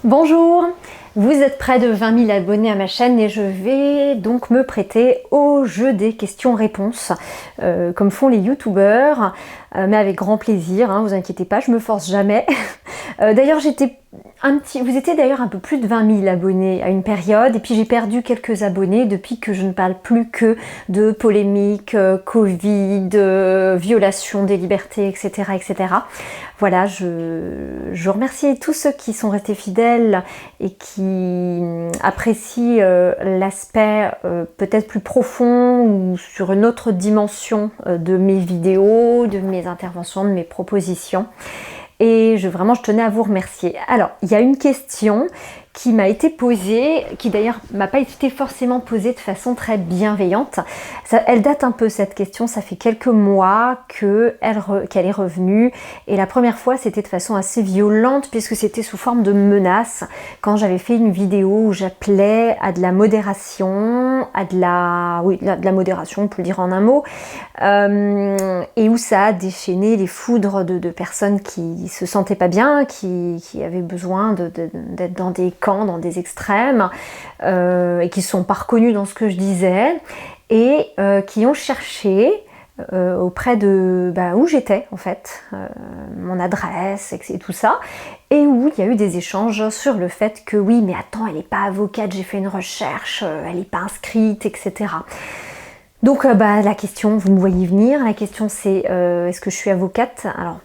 Bonjour, vous êtes près de 20 000 abonnés à ma chaîne et je vais donc me prêter au jeu des questions-réponses comme font les youtubeurs, mais avec grand plaisir, hein, vous inquiétez pas, je me force jamais. D'ailleurs vous étiez d'ailleurs un peu plus de 20 000 abonnés à une période et puis j'ai perdu quelques abonnés depuis que je ne parle plus que de polémiques, Covid, violation des libertés, etc. etc. Voilà, je remercie tous ceux qui sont restés fidèles et qui apprécient l'aspect peut-être plus profond ou sur une autre dimension de mes vidéos, de mes interventions, de mes propositions. Et je tenais à vous remercier. Alors, il y a une question qui m'a été posée, qui d'ailleurs m'a pas été forcément posée de façon très bienveillante. Elle date un peu cette question, ça fait quelques mois qu'elle est revenue. Et la première fois, c'était de façon assez violente puisque c'était sous forme de menace. Quand j'avais fait une vidéo où j'appelais à de la modération, de la modération, on peut le dire en un mot, et où ça a déchaîné les foudres de personnes qui se sentaient pas bien, qui avaient besoin d'être dans des camps, dans des extrêmes, et qui ne sont pas reconnus dans ce que je disais, et qui ont cherché auprès de où j'étais en fait, mon adresse et tout ça, et où il y a eu des échanges sur le fait que oui mais attends, elle n'est pas avocate, j'ai fait une recherche, elle n'est pas inscrite, etc. Donc la question, vous me voyez venir, la question c'est est-ce que je suis avocate? Alors,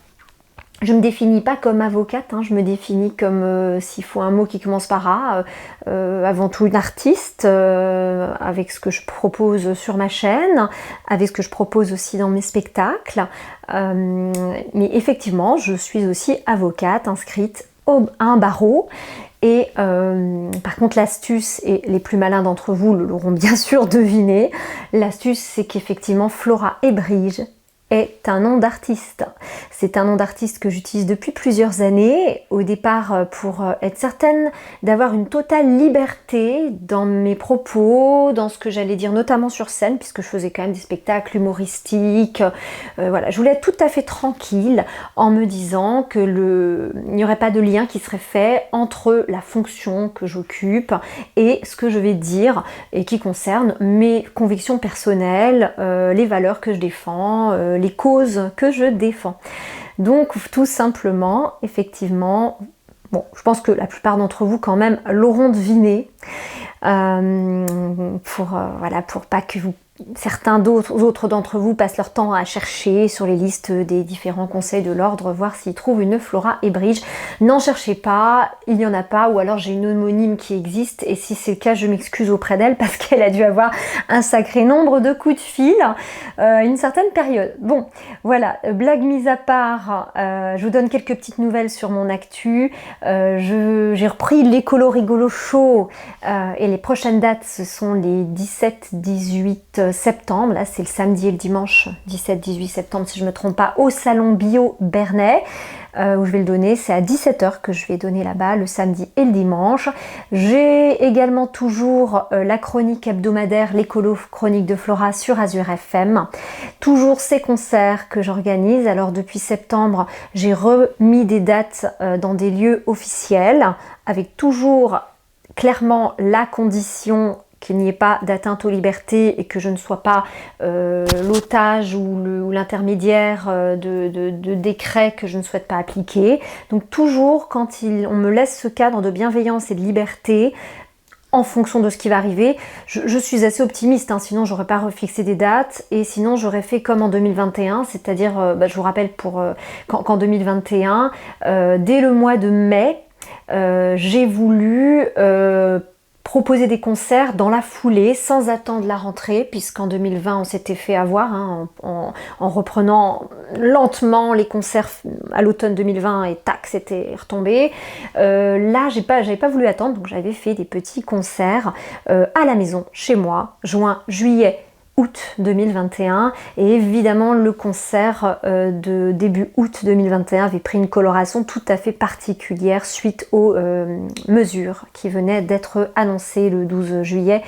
je ne me définis pas comme avocate, hein, je me définis comme, s'il faut un mot qui commence par A, avant tout une artiste, avec ce que je propose sur ma chaîne, avec ce que je propose aussi dans mes spectacles. Mais effectivement, je suis aussi avocate inscrite à un barreau. Et par contre l'astuce, et les plus malins d'entre vous l'auront bien sûr deviné, l'astuce c'est qu'effectivement Flora Ebrige est un nom d'artiste. C'est un nom d'artiste que j'utilise depuis plusieurs années, au départ pour être certaine d'avoir une totale liberté dans mes propos, dans ce que j'allais dire, notamment sur scène, puisque je faisais quand même des spectacles humoristiques. Voilà, je voulais être tout à fait tranquille en me disant que il n'y aurait pas de lien qui serait fait entre la fonction que j'occupe et ce que je vais dire et qui concerne mes convictions personnelles, les valeurs que je défends, les causes que je défends. Donc tout simplement, effectivement, bon, je pense que la plupart d'entre vous quand même l'auront deviné, pour pas que certains autres d'entre vous passent leur temps à chercher sur les listes des différents conseils de l'ordre, voir s'ils trouvent une Flora Ebrige. N'en cherchez pas, il n'y en a pas, ou alors j'ai une homonyme qui existe, et si c'est le cas, je m'excuse auprès d'elle, parce qu'elle a dû avoir un sacré nombre de coups de fil à une certaine période. Bon, voilà, blague mise à part, je vous donne quelques petites nouvelles sur mon actu. J'ai repris l'écolo rigolo show, et les prochaines dates, ce sont les 17-18 septembre, là c'est le samedi et le dimanche 17-18 septembre si je ne me trompe pas, au salon bio Bernay, où je vais le donner, c'est à 17 h que je vais donner là-bas le samedi et le dimanche. J'ai également toujours la chronique hebdomadaire, l'écolo chronique de Flora sur Azure FM, toujours ces concerts que j'organise. Alors depuis septembre j'ai remis des dates dans des lieux officiels, avec toujours clairement la condition qu'il n'y ait pas d'atteinte aux libertés et que je ne sois pas l'otage ou l'intermédiaire de décrets que je ne souhaite pas appliquer. Donc toujours quand on me laisse ce cadre de bienveillance et de liberté, en fonction de ce qui va arriver, je suis assez optimiste, hein, sinon j'aurais pas refixé des dates, et sinon j'aurais fait comme en 2021, c'est-à-dire, je vous rappelle qu'en 2021, dès le mois de mai, j'ai voulu proposer des concerts dans la foulée, sans attendre la rentrée, puisqu'en 2020 on s'était fait avoir, hein, en reprenant lentement les concerts à l'automne 2020, et tac, c'était retombé. Là j'avais pas voulu attendre, donc j'avais fait des petits concerts à la maison, chez moi, juin, juillet, août 2021, et évidemment le concert de début août 2021 avait pris une coloration tout à fait particulière suite aux mesures qui venaient d'être annoncées le 12 juillet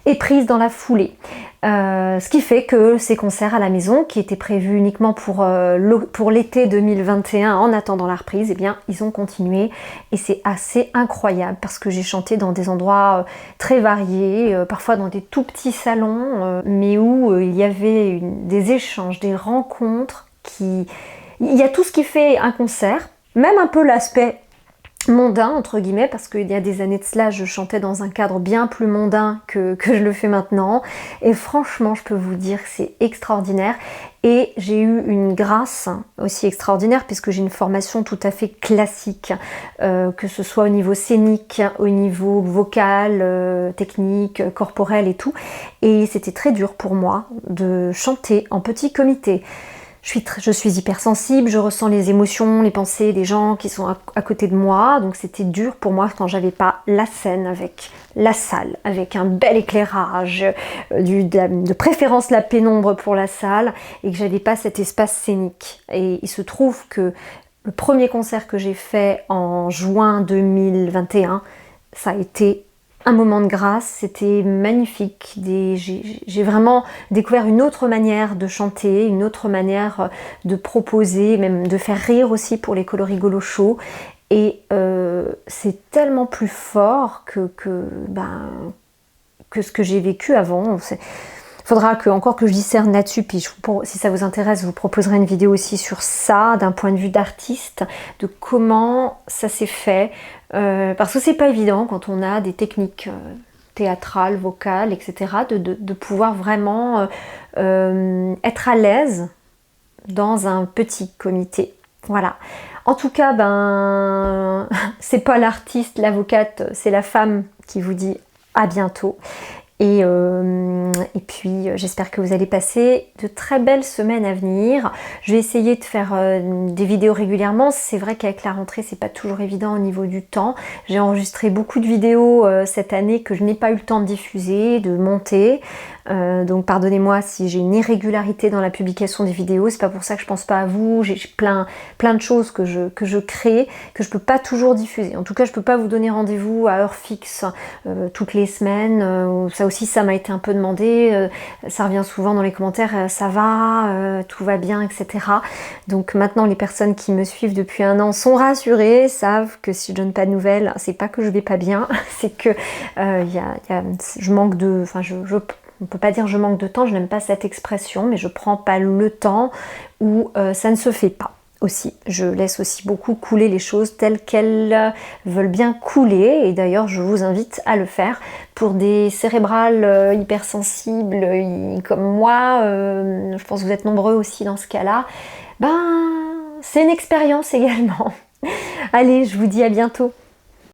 est prise dans la foulée. Ce qui fait que ces concerts à la maison, qui étaient prévus uniquement pour l'été 2021 en attendant la reprise, eh bien ils ont continué et c'est assez incroyable parce que j'ai chanté dans des endroits très variés, parfois dans des tout petits salons, mais où il y avait des échanges, des rencontres, il y a tout ce qui fait un concert, même un peu l'aspect mondain entre guillemets, parce qu'il y a des années de cela je chantais dans un cadre bien plus mondain que je le fais maintenant, et franchement je peux vous dire que c'est extraordinaire. Et j'ai eu une grâce aussi extraordinaire puisque j'ai une formation tout à fait classique, que ce soit au niveau scénique, au niveau vocal, technique, corporel et tout, et c'était très dur pour moi de chanter en petit comité. Je suis hypersensible, je ressens les émotions, les pensées des gens qui sont à côté de moi, donc c'était dur pour moi quand j'avais pas la scène avec la salle, avec un bel éclairage, de préférence la pénombre pour la salle, et que j'avais pas cet espace scénique. Et il se trouve que le premier concert que j'ai fait en juin 2021, ça a été un moment de grâce, c'était magnifique. J'ai vraiment découvert une autre manière de chanter, une autre manière de proposer, même de faire rire aussi pour les colorigolos shows. Et c'est tellement plus fort que ce que j'ai vécu avant. Faudra encore que je discerne là-dessus, puis si ça vous intéresse, je vous proposerai une vidéo aussi sur ça, d'un point de vue d'artiste, de comment ça s'est fait, parce que c'est pas évident quand on a des techniques théâtrales, vocales, etc., de pouvoir vraiment être à l'aise dans un petit comité. Voilà. En tout cas, c'est pas l'artiste, l'avocate, c'est la femme qui vous dit à bientôt. Et puis j'espère que vous allez passer de très belles semaines à venir. Je vais essayer de faire des vidéos régulièrement. C'est vrai qu'avec la rentrée c'est pas toujours évident au niveau du temps. J'ai enregistré beaucoup de vidéos cette année que je n'ai pas eu le temps de diffuser, de monter. Donc pardonnez-moi si j'ai une irrégularité dans la publication des vidéos, c'est pas pour ça que je pense pas à vous. J'ai plein de choses que je crée, que je peux pas toujours diffuser. En tout cas je peux pas vous donner rendez-vous à heure fixe toutes les semaines. Ça aussi ça m'a été un peu demandé, ça revient souvent dans les commentaires, ça va, tout va bien, etc. Donc maintenant les personnes qui me suivent depuis un an sont rassurées, savent que si je donne pas de nouvelles, c'est pas que je vais pas bien, c'est que je manque de... On ne peut pas dire je manque de temps, je n'aime pas cette expression, mais je prends pas le temps où ça ne se fait pas aussi. Je laisse aussi beaucoup couler les choses telles qu'elles veulent bien couler, et d'ailleurs je vous invite à le faire. Pour des cérébrales hypersensibles comme moi, je pense que vous êtes nombreux aussi dans ce cas-là, c'est une expérience également. Allez, je vous dis à bientôt.